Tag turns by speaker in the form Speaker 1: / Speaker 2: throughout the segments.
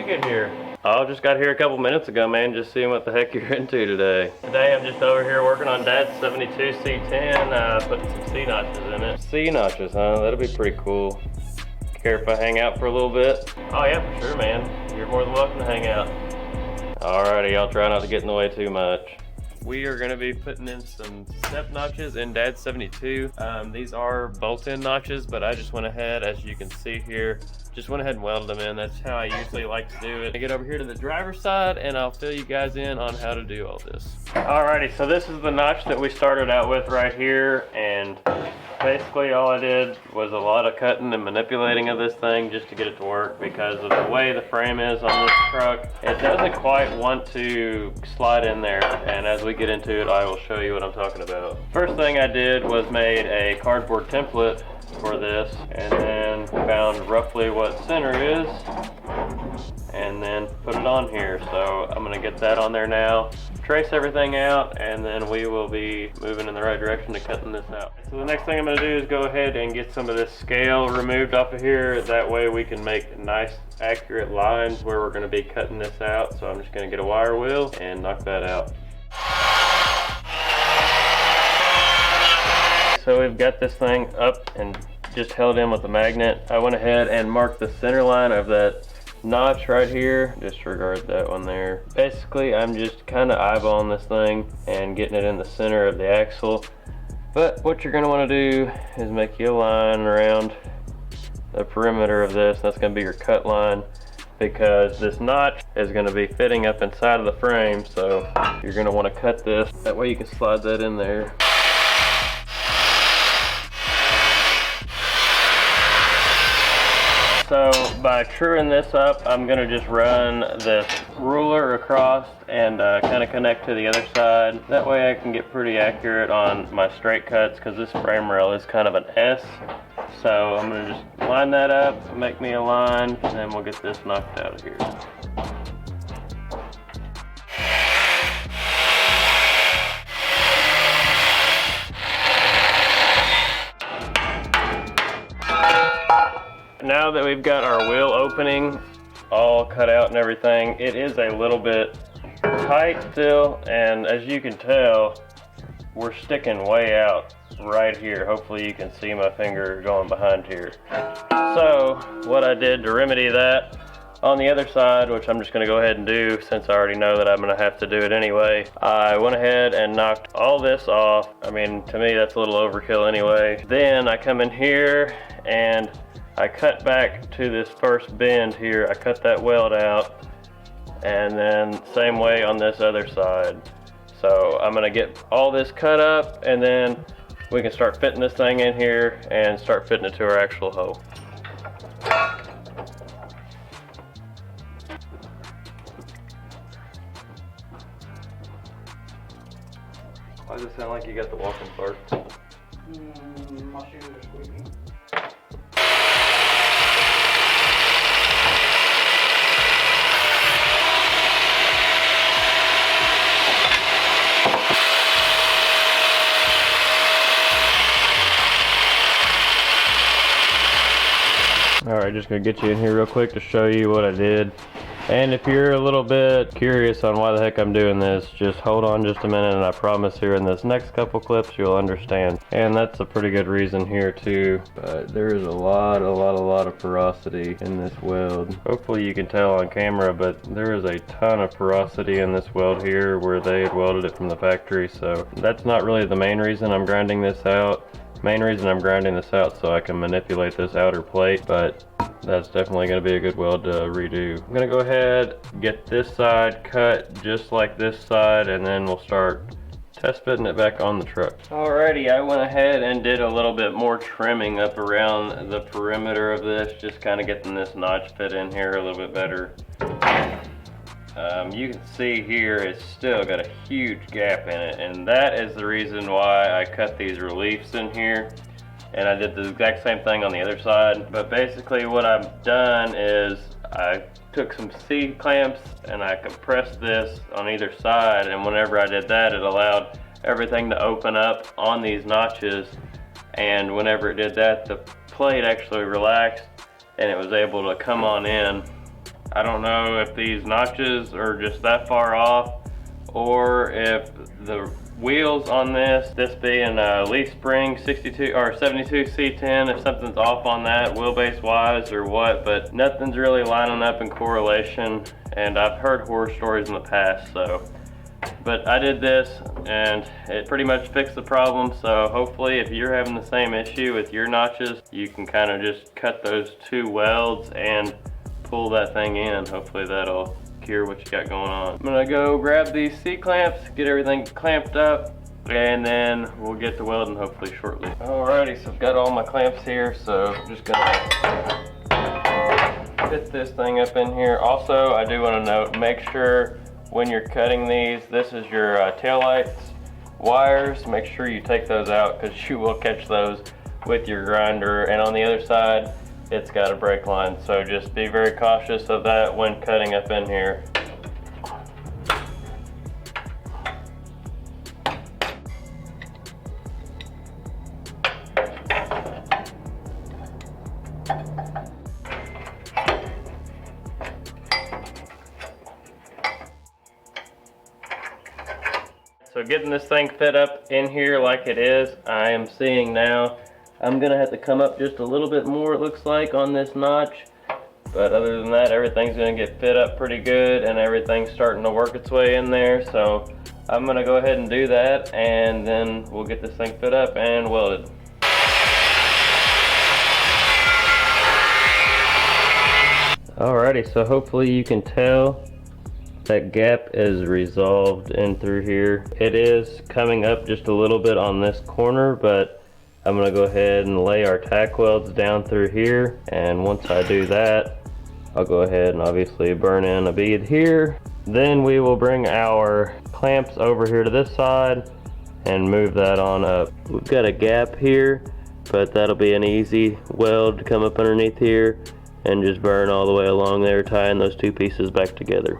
Speaker 1: you get here? I just got here a couple minutes ago, man, just seeing what the heck you're into today. Today I'm just over here working on Dad's 72 C10, putting some C-notches in it. C-notches, huh? That'll be pretty cool. Care if I hang out for a little bit? Oh yeah, for sure, man. You're more than welcome to hang out. Alrighty, I'll try not to get in the way too much. We are going to be putting in some step notches in Dad's 72. These are bolt-in notches, but I just went ahead, as you can see here, just went ahead and welded them in. That's how I usually like to do it. I get over here to the driver's side and I'll fill you guys in on how to do all this. Alrighty, so this is the notch that we started out with right here, and basically all I did was a lot of cutting and manipulating of this thing just to get it to work, because of the way the frame is on this truck. It doesn't quite want to slide in there, and as we get into it I will show you what I'm talking about. First thing I did was made a cardboard template for this, and then found roughly what center is, and then put it on here. So I'm going to get that on there now, trace everything out, and then we will be moving in the right direction to cutting this out. So the next thing I'm going to do is go ahead and get some of this scale removed off of here. That way we can make nice accurate lines where we're going to be cutting this out. So I'm just going to get a wire wheel and knock that out. So we've got this thing up and just held in with a magnet. I went ahead and marked the center line of that notch right here. Disregard that one there. Basically, I'm just kind of eyeballing this thing and getting it in the center of the axle. But what you're going to want to do is make you a line around the perimeter of this. That's going to be your cut line, because this notch is going to be fitting up inside of the frame. So you're going to want to cut this. That way you can slide that in there. So by truing this up, I'm going to just run this ruler across and kind of connect to the other side. That way I can get pretty accurate on my straight cuts, because this frame rail is kind of an S. So I'm going to just line that up, make me a line, and then we'll get this knocked out of here. Now that we've got our wheel opening all cut out and everything, it is a little bit tight still, and as you can tell, we're sticking way out right here. Hopefully you can see my finger going behind here. So what I did to remedy that, on the other side, which I'm just going to go ahead and do since I already know that I'm going to have to do it anyway, I went ahead and knocked all this off. I mean, to me that's a little overkill anyway. Then I come in here and I cut back to this first bend here. I cut that weld out, and then same way on this other side. So I'm gonna get all this cut up, and then we can start fitting this thing in here and start fitting it to our actual hoe. Why does it sound like you got the walking fart?
Speaker 2: My shoes are squeaking.
Speaker 1: Alright, just gonna get you in here real quick to show you what I did. And if you're a little bit curious on why the heck I'm doing this, just hold on just a minute, and I promise here in this next couple clips you'll understand. And that's a pretty good reason here too. But there is a lot of porosity in this weld. Hopefully you can tell on camera, but there is a ton of porosity in this weld here where they had welded it from the factory. So that's not really the main reason I'm grinding this out. Main reason I'm grinding this out so I can manipulate this outer plate, but that's definitely going to be a good weld to redo. I'm going to go ahead, get this side cut just like this side, and then we'll start test fitting it back on the truck. Alrighty, I went ahead and did a little bit more trimming up around the perimeter of this, just kind of getting this notch fit in here a little bit better. You can see here it's still got a huge gap in it, and that is the reason why I cut these reliefs in here. And I did the exact same thing on the other side. But basically what I've done is I took some C-clamps and I compressed this on either side, and whenever I did that, it allowed everything to open up on these notches, and whenever it did that, the plate actually relaxed and it was able to come on in I don't know if these notches are just that far off, or if the wheels on this being a leaf spring 62 or 72 C10, if something's off on that wheelbase wise or what, but nothing's really lining up in correlation, and I've heard horror stories in the past. So, but I did this and it pretty much fixed the problem. So hopefully if you're having the same issue with your notches, you can kind of just cut those 2 welds and pull that thing in. Hopefully that'll cure what you got going on. I'm gonna go grab these C-clamps, get everything clamped up, and then we'll get to welding hopefully shortly. Alrighty, so I've got all my clamps here, so I'm just gonna fit this thing up in here. Also, I do want to note, make sure when you're cutting these, this is your taillights wires, make sure you take those out because you will catch those with your grinder, and on the other side it's got a brake line, so just be very cautious of that when cutting up in here. So getting this thing fit up in here like it is, I am seeing now I'm gonna have to come up just a little bit more, it looks like, on this notch. But other than that, everything's gonna get fit up pretty good and everything's starting to work its way in there. So I'm gonna go ahead and do that, and then we'll get this thing fit up and welded. Alrighty, so hopefully you can tell that gap is resolved in through here. It is coming up just a little bit on this corner, but I'm gonna go ahead and lay our tack welds down through here, and once I do that, I'll go ahead and obviously burn in a bead here. Then we will bring our clamps over here to this side and move that on up. We've got a gap here, but that'll be an easy weld to come up underneath here and just burn all the way along there, tying those 2 pieces back together.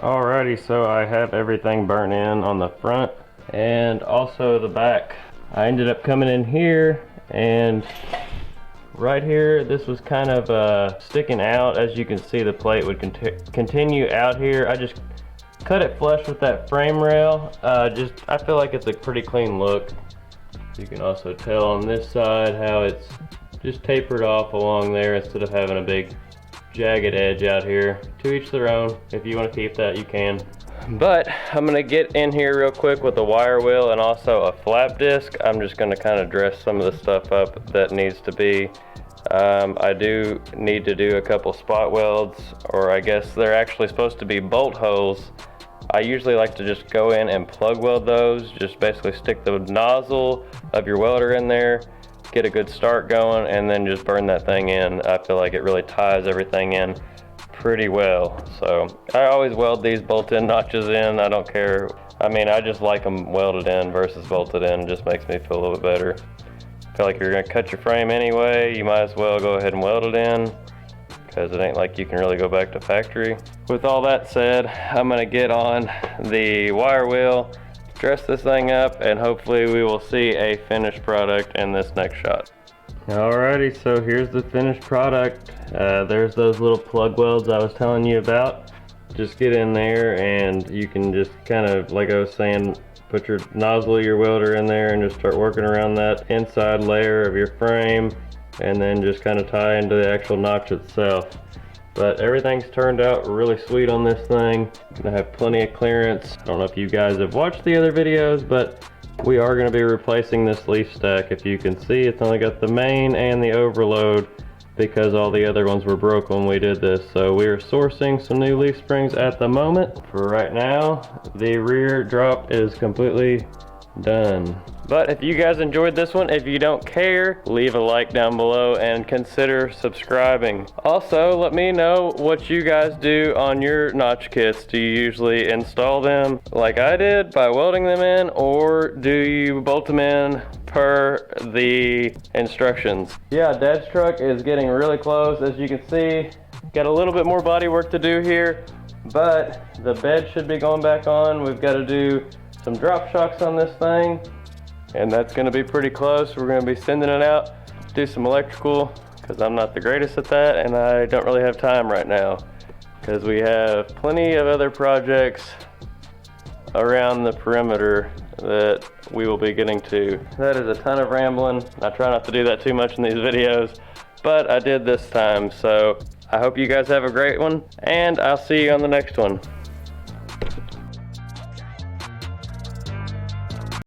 Speaker 1: Alrighty, so I have everything burnt in on the front and also the back. I ended up coming in here, and right here this was kind of sticking out. As you can see, the plate would continue out here. I just cut it flush with that frame rail. I feel like it's a pretty clean look. You can also tell on this side how it's just tapered off along there instead of having a big jagged edge out here. To each their own. If you want to keep that, you can. But I'm gonna get in here real quick with a wire wheel and also a flap disc. I'm just gonna kind of dress some of the stuff up that needs to be. I do need to do a couple spot welds, or I guess they're actually supposed to be bolt holes. I usually like to just go in and plug weld those. Just basically stick the nozzle of your welder in there, get a good start going, and then just burn that thing in. I feel like it really ties everything in pretty well. So I always weld these bolt-in notches in. I don't care. I mean, I just like them welded in versus bolted in. It just makes me feel a little bit better. I feel like you're gonna cut your frame anyway, you might as well go ahead and weld it in, because it ain't like you can really go back to factory. With all that said, I'm gonna get on the wire wheel, dress this thing up, and hopefully we will see a finished product in this next shot. Alrighty, so here's the finished product. There's those little plug welds I was telling you about. Just get in there and you can just kind of, like I was saying, put your nozzle of your welder in there and just start working around that inside layer of your frame, and then just kind of tie into the actual notch itself. But everything's turned out really sweet on this thing. I have plenty of clearance. I don't know if you guys have watched the other videos, but we are going to be replacing this leaf stack. If you can see, it's only got the main and the overload because all the other ones were broke when we did this. So we are sourcing some new leaf springs at the moment. For right now, the rear drop is completely done. But if you guys enjoyed this one, if you don't care, leave a like down below and consider subscribing. Also, let me know what you guys do on your notch kits. Do you usually install them like I did by welding them in, or do you bolt them in per the instructions. Yeah, Dad's truck is getting really close. As you can see, got a little bit more body work to do here, but the bed should be going back on. We've got to do some drop shocks on this thing, and that's going to be pretty close. We're going to be sending it out, do some electrical, because I'm not the greatest at that, and I don't really have time right now, because we have plenty of other projects around the perimeter that we will be getting to. That is a ton of rambling. I try not to do that too much in these videos, but I did this time. So I hope you guys have a great one, and I'll see you on the next one.